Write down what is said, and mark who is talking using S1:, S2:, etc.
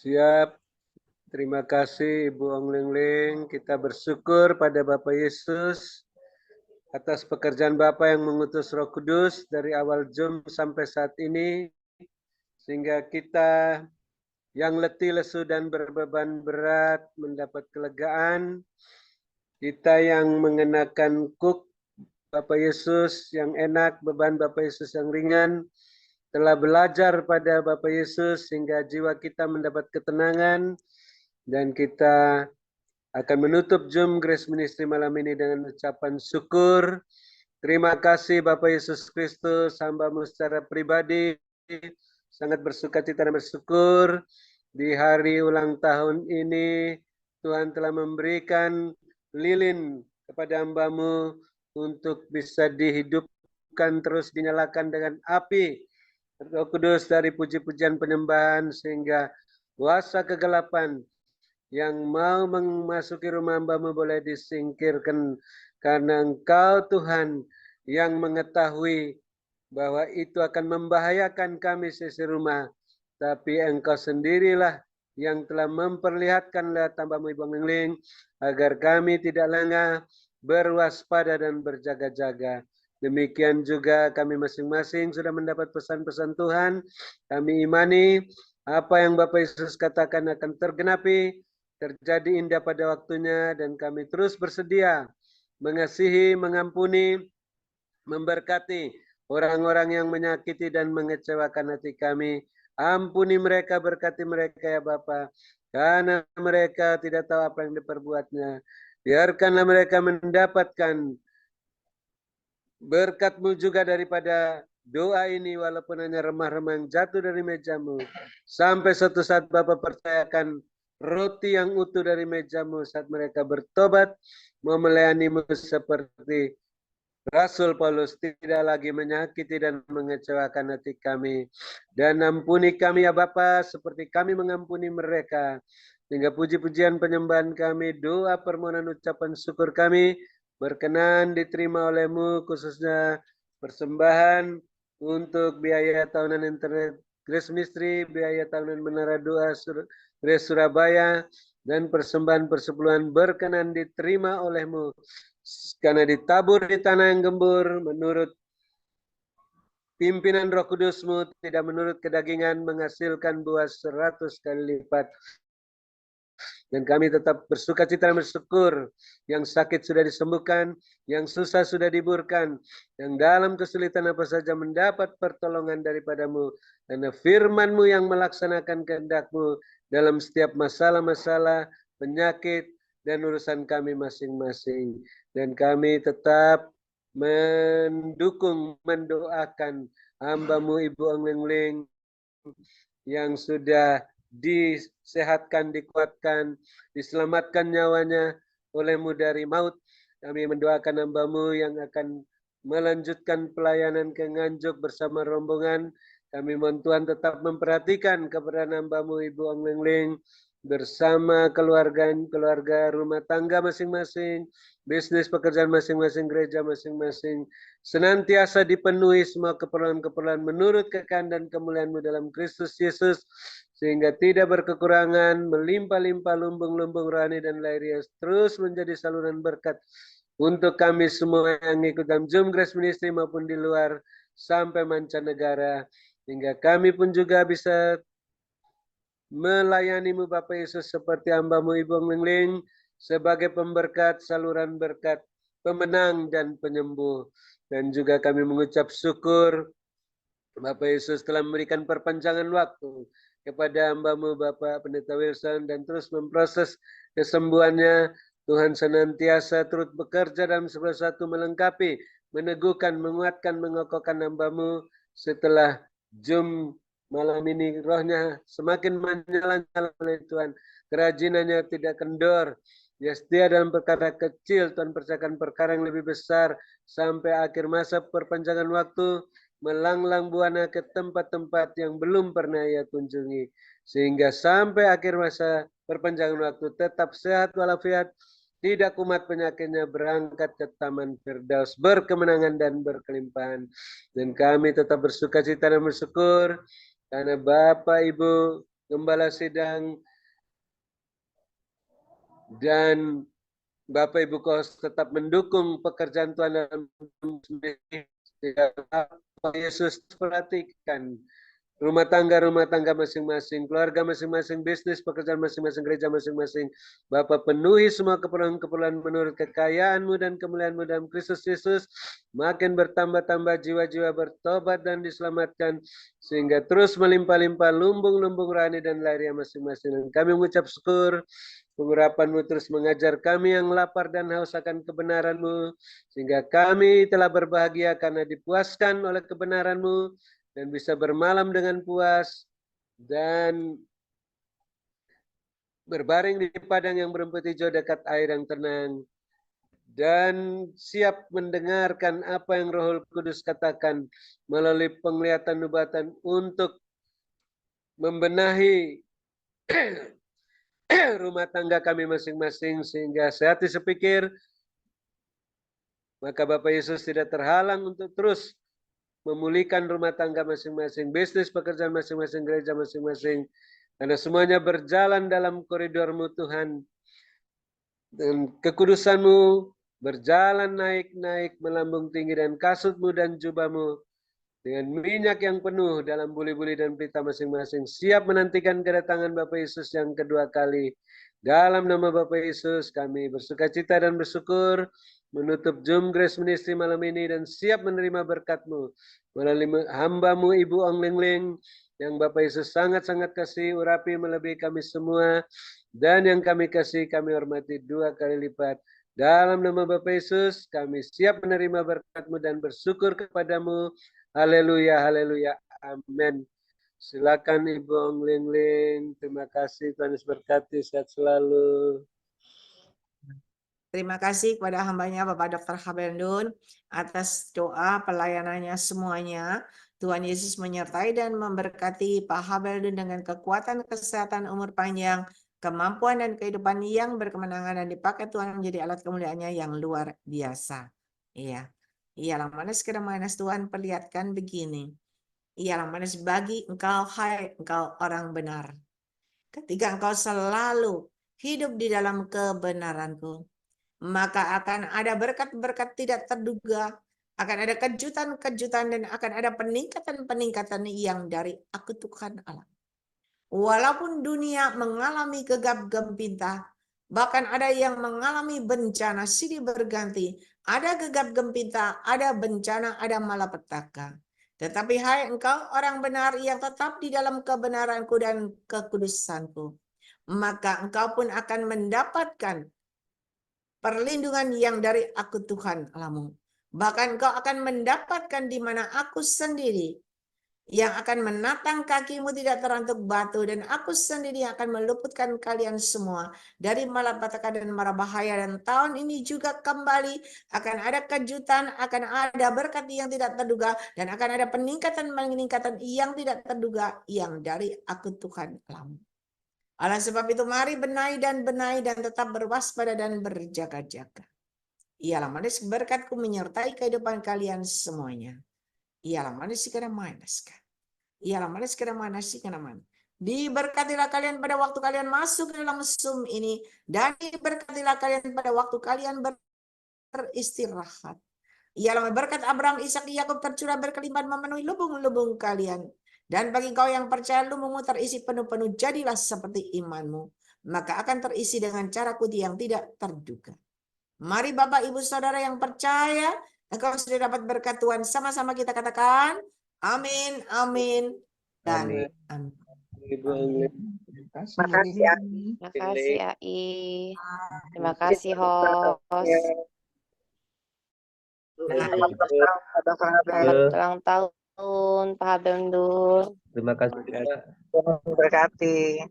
S1: Siap. Terima kasih Ibu Ong Ling Ling. Kita bersyukur pada Bapak Yesus atas pekerjaan Bapak yang mengutus Roh Kudus dari awal Zoom sampai saat ini, sehingga kita yang letih, lesu, dan berbeban berat mendapat kelegaan. Kita yang mengenakan kuk Bapak Yesus yang enak, beban Bapak Yesus yang ringan, telah belajar pada Bapak Yesus sehingga jiwa kita mendapat ketenangan, dan kita akan menutup Zoom Grace Ministry malam ini dengan ucapan syukur. Terima kasih Bapak Yesus Kristus, hamba-Mu secara pribadi sangat bersukacita dan bersyukur di hari ulang tahun ini Tuhan telah memberikan lilin kepada hamba-Mu untuk bisa dihidupkan, terus dinyalakan dengan api Roh Kudus dari puji-pujian penyembahan, sehingga kuasa kegelapan yang mau memasuki rumah hamba-Mu boleh disingkirkan, karena Engkau Tuhan yang mengetahui bahwa itu akan membahayakan kami sisi rumah, tapi Engkau sendirilah yang telah memperlihatkan lewat hamba-Mu Ibu Ling Ling agar kami tidak lengah, berwaspada dan berjaga-jaga. Demikian juga kami masing-masing sudah mendapat pesan-pesan Tuhan. Kami imani apa yang Bapak Yesus katakan akan tergenapi, terjadi indah pada waktunya, dan kami terus bersedia mengasihi, mengampuni, memberkati orang-orang yang menyakiti dan mengecewakan hati kami. Ampuni mereka, berkati mereka ya Bapa, karena mereka tidak tahu apa yang diperbuatnya. Biarkanlah mereka mendapatkan berkat-Mu juga daripada doa ini, walaupun hanya remah-remah yang jatuh dari meja-Mu. Sampai suatu saat Bapa percayakan roti yang utuh dari meja-Mu saat mereka bertobat, mau melayani-Mu seperti Rasul Paulus, tidak lagi menyakiti dan mengecewakan hati kami. Dan ampuni kami ya Bapa, seperti kami mengampuni mereka. Sehingga puji-pujian penyembahan kami, doa permohonan ucapan syukur kami, berkenan diterima oleh-Mu, khususnya persembahan untuk biaya tahunan internet Grace Ministry, biaya tahunan Menara Doa Grace Surabaya, dan persembahan persepuluhan berkenan diterima oleh-Mu, karena ditabur di tanah yang gembur menurut pimpinan Roh Kudus-Mu, tidak menurut kedagingan, menghasilkan buah 100 kali lipat. Dan kami tetap bersuka cita dan bersyukur, yang sakit sudah disembuhkan, yang susah sudah diburkan, yang dalam kesulitan apa saja mendapat pertolongan daripada-Mu, karena firman-Mu yang melaksanakan kehendak-Mu dalam setiap masalah-masalah, penyakit, dan urusan kami masing-masing. Dan kami tetap mendukung, mendoakan hamba-Mu Ibu Ong Ling Ling yang sudah disehatkan, dikuatkan, diselamatkan nyawanya oleh-Mu dari maut. Kami mendoakan hamba-Mu yang akan melanjutkan pelayanan ke Nganjuk bersama rombongan. Kami mohon Tuhan tetap memperhatikan keberadaan hamba-Mu Ibu Ong Ling Ling bersama keluarga rumah tangga masing-masing, bisnis pekerjaan masing-masing, gereja masing-masing, senantiasa dipenuhi semua keperluan-keperluan menurut kekayaan dan kemuliaan-Mu dalam Kristus Yesus, sehingga tidak berkekurangan, melimpah-limpah lumbung-lumbung rohani dan lahiriah, terus menjadi saluran berkat untuk kami semua yang ikut dalam Zoom Grace Ministry maupun di luar sampai mancanegara, hingga kami pun juga bisa melayani-Mu Bapak Yesus seperti hamba-Mu Ibu Ong Ling Ling sebagai pemberkat, saluran berkat, pemenang dan penyembuh. Dan juga kami mengucap syukur Bapak Yesus telah memberikan perpanjangan waktu kepada hamba-Mu Bapak Pendeta Wilson, dan terus memproses kesembuhannya. Tuhan senantiasa turut bekerja dalam segala sesuatu, melengkapi, meneguhkan, menguatkan, mengokohkan hamba-Mu setelah Zoom malam ini. Rohnya semakin menyala-nyala oleh Tuhan, kerajinannya tidak kendor. Dia setia dalam perkara kecil, Tuhan percayakan perkara yang lebih besar sampai akhir masa perpanjangan waktu, melanglang buana ke tempat-tempat yang belum pernah ia kunjungi, sehingga sampai akhir masa perpanjangan waktu tetap sehat walafiat, tidak kumat penyakitnya, berangkat ke Taman Firdaus berkemenangan dan berkelimpahan. Dan kami tetap bersuka cita dan bersyukur karena Bapak Ibu Gembala Sidang, dan Bapak Ibu Kos tetap mendukung pekerjaan Tuhan dalam Bapak Yesus perhatikan rumah tangga masing-masing, keluarga masing-masing, bisnis, pekerjaan masing-masing, gereja masing-masing. Bapa penuhi semua keperluan-keperluan menurut kekayaan-Mu dan kemuliaan-Mu dalam Kristus Yesus. Makin bertambah-tambah jiwa-jiwa bertobat dan diselamatkan, sehingga terus melimpah-limpah lumbung-lumbung rohani dan lahiriah masing-masing. Dan kami mengucap syukur, pengurapan-Mu terus mengajar kami yang lapar dan haus akan kebenaran-Mu, sehingga kami telah berbahagia karena dipuaskan oleh kebenaran-Mu, dan bisa bermalam dengan puas dan berbaring di padang yang berumput hijau dekat air yang tenang, dan siap mendengarkan apa yang Roh Kudus katakan melalui penglihatan nubatan untuk membenahi rumah tangga kami masing-masing sehingga sehati sepikir, maka Bapak Yesus tidak terhalang untuk terus memulihkan rumah tangga masing-masing, bisnis, pekerjaan masing-masing, gereja masing-masing, karena semuanya berjalan dalam koridor-Mu Tuhan, dan kekudusan-Mu berjalan naik-naik melambung tinggi, dan kasut-Mu dan jubah-Mu dengan minyak yang penuh dalam buli-buli dan pelita masing-masing, siap menantikan kedatangan Bapak Yesus yang kedua kali. Dalam nama Bapak Yesus kami bersukacita dan bersyukur menutup Zoom Grace Ministry malam ini, dan siap menerima berkat-Mu melalui hamba-Mu Ibu Ong Ling Ling yang Bapak Yesus sangat-sangat kasih, urapi melebihi kami semua, dan yang kami kasih kami hormati 2 kali lipat. Dalam nama Bapak Yesus kami siap menerima berkat-Mu dan bersyukur kepadamu. Haleluya, haleluya, amin. Silakan Ibu Ong Ling Ling. Terima kasih, Tuhan Yesus berkati, sehat selalu.
S2: Terima kasih kepada hambanya Bapak Dr. Habendun atas doa pelayanannya semuanya. Tuhan Yesus menyertai dan memberkati Pak Habendun dengan kekuatan, kesehatan, umur panjang, kemampuan dan kehidupan yang berkemenangan, dan dipakai Tuhan menjadi alat kemuliaannya yang luar biasa. Iya. Ialah manis kira manis, Tuhan perlihatkan begini. Ialah manis bagi engkau, hai engkau orang benar. Ketika engkau selalu hidup di dalam kebenaranku, maka akan ada berkat-berkat tidak terduga, akan ada kejutan-kejutan, dan akan ada peningkatan-peningkatan yang dari Aku Tuhan Allah. Walaupun dunia mengalami gegap gempita, bahkan ada yang mengalami bencana silih berganti, ada gegap gempita, ada bencana, ada malapetaka. Tetapi hai engkau orang benar yang tetap di dalam kebenaranku dan kekudusanku, maka engkau pun akan mendapatkan perlindungan yang dari Aku Tuhan Allahmu. Bahkan kau akan mendapatkan di mana Aku sendiri yang akan menatang kakimu tidak terantuk batu, dan Aku sendiri yang akan meluputkan kalian semua dari malapetaka dan mara bahaya. Dan tahun ini juga kembali akan ada kejutan, akan ada berkat yang tidak terduga, dan akan ada peningkatan-peningkatan yang tidak terduga yang dari Aku Tuhan Allahmu. Oleh sebab itu mari benahi dan tetap berwaspada dan berjaga-jaga. Ialah manis berkatku menyertai kehidupan kalian semuanya. Ialah manis karena manis kan. Ialah manis karena manis karena manis. Diberkatilah kalian pada waktu kalian masuk ke dalam Zoom ini, dan diberkatilah kalian pada waktu kalian beristirahat. Ialah berkat Abraham, Ishak, Yakub tercurah berkelimpahan memenuhi lubung-lubung kalian. Dan bagi kau yang percaya lubungmu terisi penuh-penuh, jadilah seperti imanmu, maka akan terisi dengan cara kuti yang tidak terduga. Mari Bapak Ibu Saudara yang percaya, engkau sudah dapat berkat Tuhan. Sama-sama kita katakan, amin, amin, dan amin.
S1: Ibu Ong Ling.
S3: Terima kasih, Ai.
S4: Terima kasih, Ai. Terima kasih, host.
S3: Selamat
S4: Ulang tahun, Pak Habendun.
S5: Terima kasih.
S3: berkati.